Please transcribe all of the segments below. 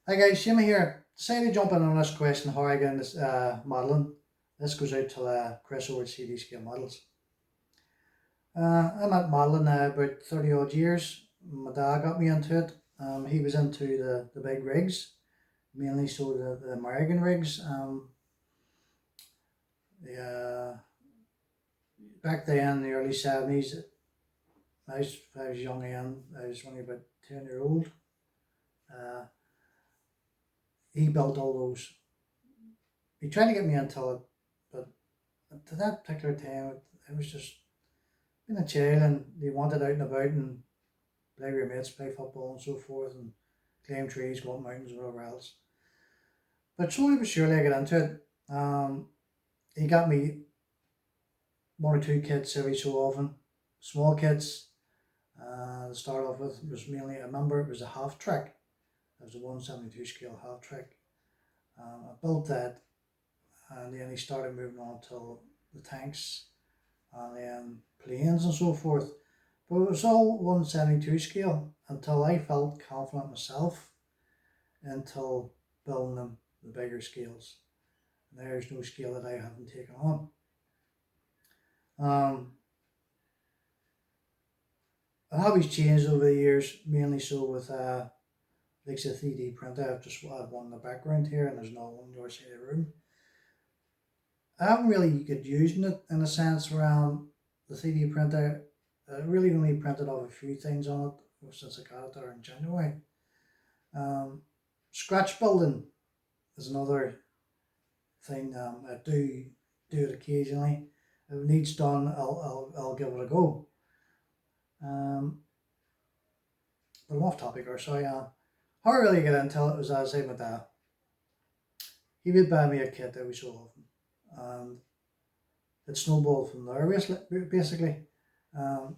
Hi guys, Shimmy here. Decided to jump in on this question how I get into modelling. This goes out to Chris over at CD Scale Models. I'm at modelling now about 30 odd years. My dad got me into it. He was into the big rigs, mainly so the American rigs. The, back then, in the early 70s, I was young then, I was only about 10-year old. Uh, he built all those. He tried to get me into it, but to that particular time, it was just being a child and they wanted out and about and play with your mates, play football and so forth, and climb trees, go up mountains, whatever else. But slowly but surely I got into it. He got me one or two kits every so often, small kits. To start off with was mainly, I remember it was a half track. It was a 172 scale half track. I built that and then he started moving on to the tanks and then planes and so forth. But it was all 172 scale until I felt confident myself until building them the bigger scales. And there's no scale that I haven't taken on. Um, the hobbies changed over the years, mainly so with like the 3D printer. I've just had one in the background here and there's another one in the other side of the room. I haven't really got using it in a sense around the 3D printer. I really only printed off a few things on it since I got it there in January. Um, Scratch building is another thing. I do it occasionally. If it needs done, I'll give it a go. Um, but I'm off topic or so. How I really get into it was, as I say, my dad. He would buy me a kit every so often, and it snowballed from there. Basically, um,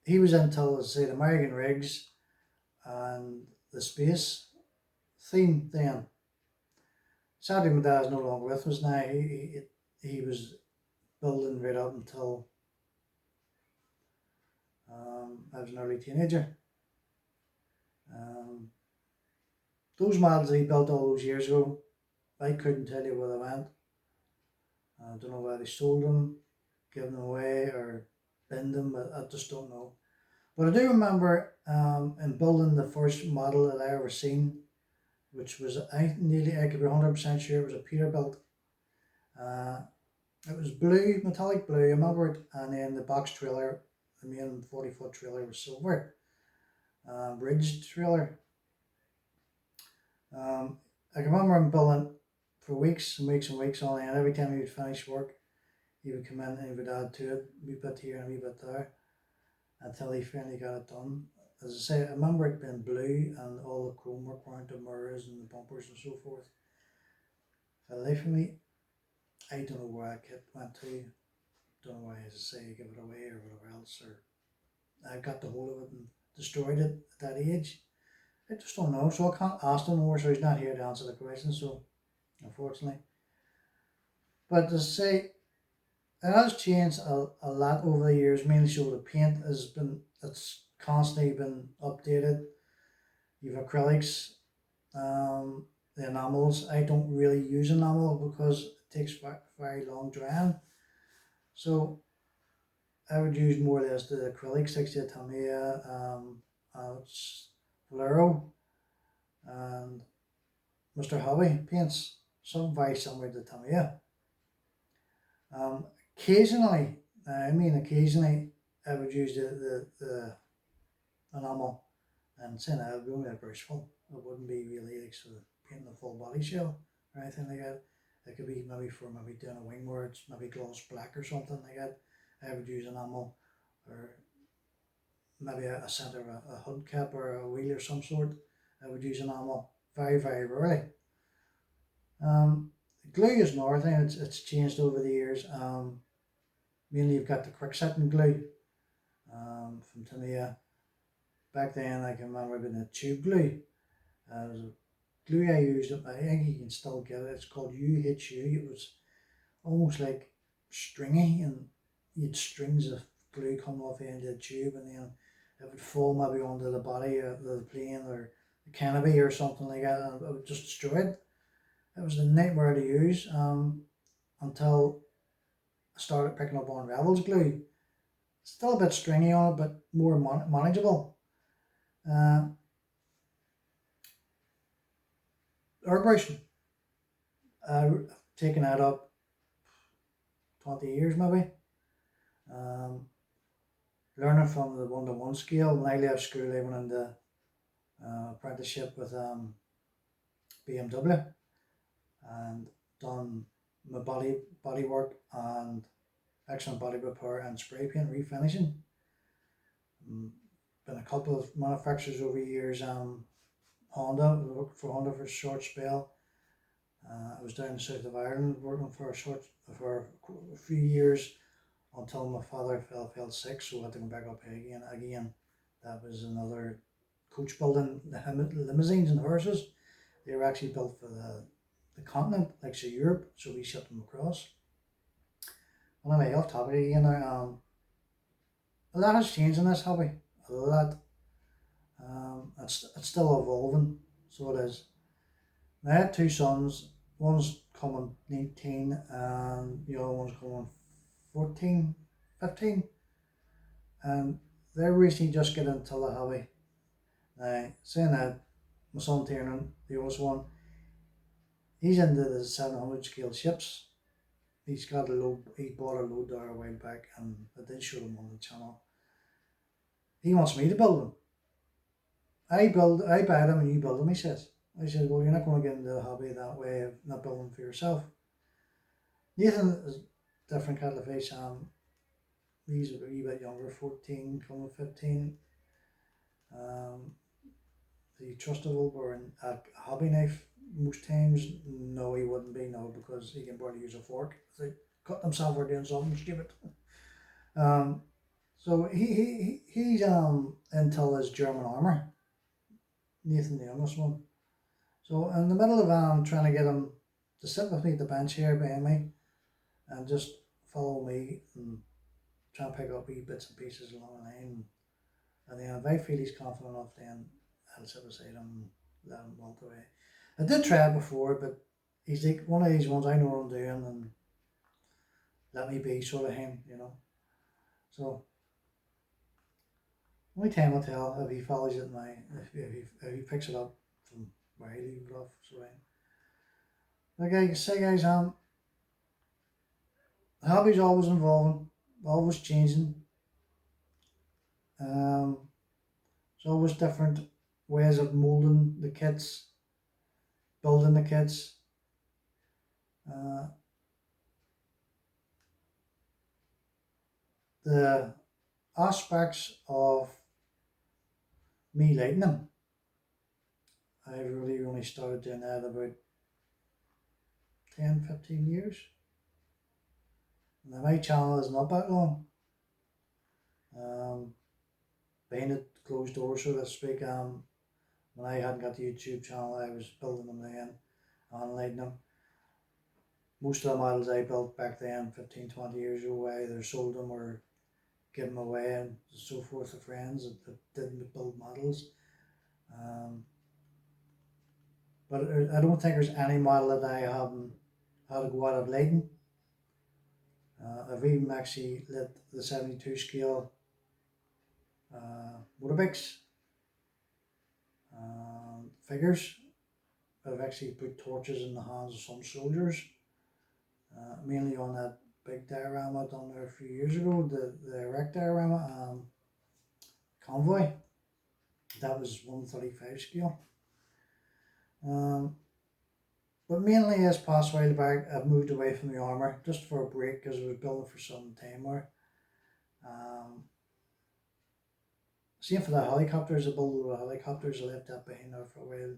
he was into, say, the American rigs and the space theme. Then sadly, my dad's no longer with us now. He was building right up until I was an early teenager. Um, those models he built all those years ago, I couldn't tell you where they went. I don't know whether they sold them, given them away, or binned them. I just don't know. But I do remember in building the first model that I ever seen, which was I could be 100% sure it was a Peterbilt. Uh, it was blue, metallic blue. I remember it, and then the box trailer, the main 40-foot trailer was silver, bridge trailer. I can remember him building for weeks and weeks and weeks on end. Every time he would finish work, he would come in and he would add to it, a wee bit here and a wee bit there, until he finally got it done. As I say, I remember it being blue and all the chrome work around the mirrors and the bumpers and so forth. For the life of me, I don't know where that kit went to. Don't know why, as I say, give it away or whatever else, or I got the hold of it and destroyed it at that age. I just don't know, so I can't ask him more, so he's not here to answer the question, so unfortunately. But to say, it has changed a lot over the years, mainly so the paint it's constantly been updated. You've acrylics, the enamels. I don't really use enamel because it takes very long drying. So I would use more or less the acrylics, like the Tamiya, it's Valero, and Mr. Hobby paints, something very similar to Tamiya. Um, occasionally, occasionally, I would use the enamel and saying I would be only a brush full. It wouldn't be really like sort of painting the full body shell or anything like that. It could be maybe for maybe doing a wing where it's maybe gloss black or something like that. I would use enamel, or maybe a center of a hood cap or a wheel or some sort. I would use enamel very, very rarely. Um, Glue is another thing. It's changed over the years. Mainly you've got the quick setting glue from Tamiya. Back then I can remember being a tube glue. It was a glue I used. I think you can still get it. It's called UHU. It was almost like stringy, and you had strings of glue coming off the end of the tube, and then it would fall maybe onto the body of the plane or Kennedy or something like that, and it would just destroy it. It was a nightmare to use until I started picking up on Rebels glue. Still a bit stringy on it, but more manageable. Uh, Airbrushing. I've taken that up 20 years maybe. Um, Learning from the 1-to-1 scale. When I left school, I went into apprenticeship with BMW and done my body work and excellent body repair and spray paint refinishing. Been a couple of manufacturers over years. Honda, worked for Honda for a short spell. I was down in the south of Ireland working for a few years until my father fell sick, so I had to go back up here again. Again, that was another coach building. The limousines and horses, they were actually built for the continent, like say Europe, so we shipped them across. Anyway, off topic again now. A lot has changed in this hobby. A lot. It's still evolving, so it is. I had two sons. One's coming 19 and the other one's coming 14, 15. And they're recently just getting into the hobby. Now, saying that, my son Tiernan, the oldest one, he's into the 700 scale ships. He bought a load there a while back, and I did show him on the channel. He wants me to build them. I buy them and you build them, he says. I said, well, you're not going to get into the hobby that way of not building for yourself. Nathan is different kettle of fish. He's a wee bit younger, 14, coming 15. The trustable or a hobby knife most times? No, he wouldn't be, no, because he can barely use a fork. They cut themselves or doing something stupid. So he's into his German armour. Nathan, the youngest one. So in the middle of trying to get him to sit with me at the bench here behind me and just follow me and try and pick up wee bits and pieces along the line. And then if I feel he's confident enough, then I'll sit beside him and let him walk away. I did try it before, but he's like one of these ones, I know what I'm doing and let me be sort of him, you know. So only time will tell if he follows it if he picks it up from where he leaves it off. So like I say, guys, hobby's always evolving, always changing. It's always different ways of molding the kits, building the kits. The aspects of me lighting them, I really only started doing that about 10, 15 years. Now my channel is not that long. Behind the closed door, so to speak. When I hadn't got the YouTube channel, I was building them then and lighting them. Most of the models I built back then, 15, 20 years ago, I either sold them or gave them away and so forth to friends that didn't build models. But I don't think there's any model that I haven't had to go out of lighting. I've even actually lit the 72 scale motorbikes, figures. I've actually put torches in the hands of some soldiers, mainly on that big diorama done there a few years ago, the Iraq diorama, convoy. That was 135 scale. But mainly as past while back, I've moved away from the armour just for a break because I was building for some time more. Same for the helicopters. I built the helicopters. I left that behind there for a while.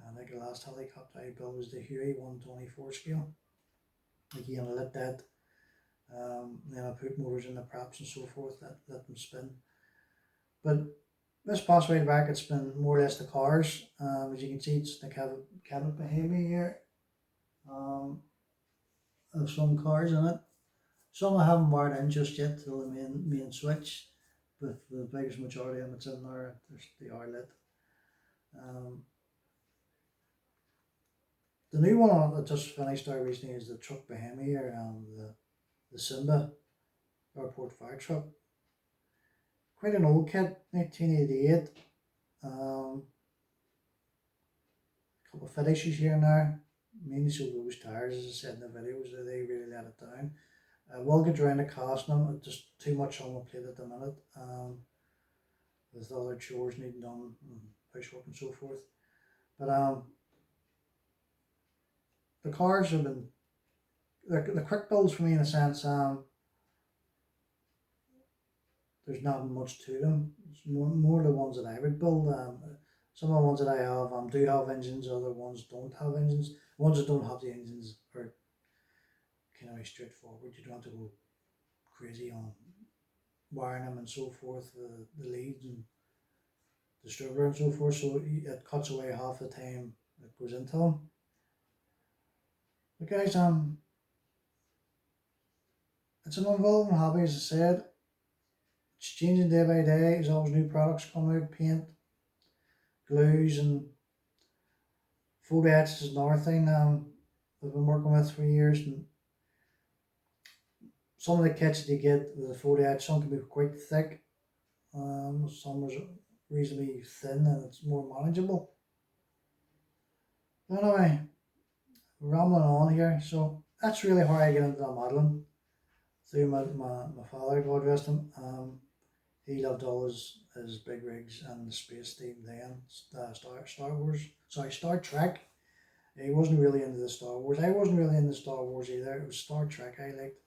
I think the last helicopter I built was the Huey 124 scale. Again, I lit that. Then I put motors in the props and so forth, let them spin. But this past way back, it's been more or less the cars. As you can see, it's the cabinet behind me here. Of some cars in it. Some I haven't wired in just yet to the main switch, but the biggest majority of them it's in there. They are lit. Um, the new one that just finished there recently is the truck behind me here, the Simba airport fire truck. Quite an old kit, 1988. Um, couple of fit issues here and there. Mainly so those tires, as I said in the videos, that they really let it down. Will get around to casting them, just too much on my plate at the minute. With other chores needing done, and housework and so forth. But the cars have been the quick builds for me in a sense. There's not much to them. It's more the ones that I would build. Some of the ones that I have do have engines. Other ones don't have engines. Ones that don't have the engines are kind of straightforward. You don't have to go crazy on wiring them and so forth. The leads and distributor and so forth. So it cuts away half the time it goes into them. But guys, it's an evolving hobby, as I said. It's changing day by day. There's always new products coming out, paint, glues, and photo etch is another thing I've been working with for years. And some of the kits that you get with the photo etch, some can be quite thick. Some are reasonably thin and it's more manageable. But anyway, rambling on here. So that's really how I get into the modelling. Through my father, God rest him. He loved all his big rigs and the space theme then. Star Trek. He wasn't really into the Star Wars. I wasn't really into Star Wars either. It was Star Trek I liked.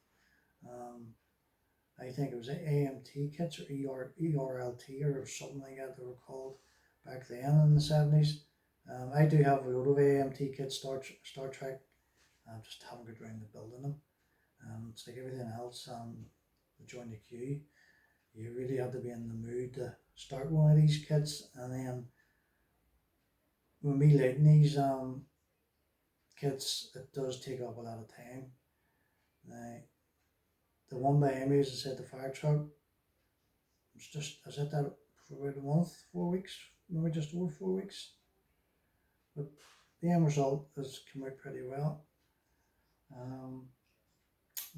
I think it was AMT kits or ERLT or something like that they were called back then in the 70s. I do have a lot of AMT kits, Star Trek. I just haven't got around to building them. It's like everything else, to join the queue, you really have to be in the mood to start one of these kits, and then when we lighting these kits, it does take up a lot of time. The one behind me, as I said, the fire truck, I was at that for about a month, 4 weeks, maybe just over 4 weeks. But the end result has come out pretty well.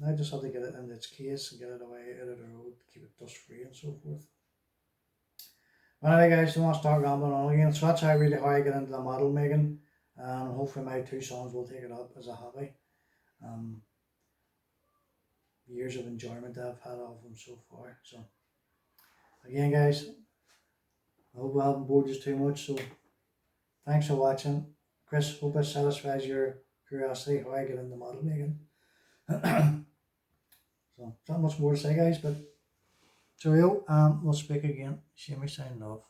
I just had to get it in its case and get it away out of the road, keep it dust free and so forth. Anyway guys, don't want to start rambling on again. So that's how I get into the model making. And hopefully my two sons will take it up as a hobby. Years of enjoyment I've had of them so far. So again guys, I hope I haven't bored you too much. So thanks for watching. Chris, hope it satisfies your curiosity how I get into model making. So not much more to say guys, but cheerio, we'll speak again. Shame me signing off.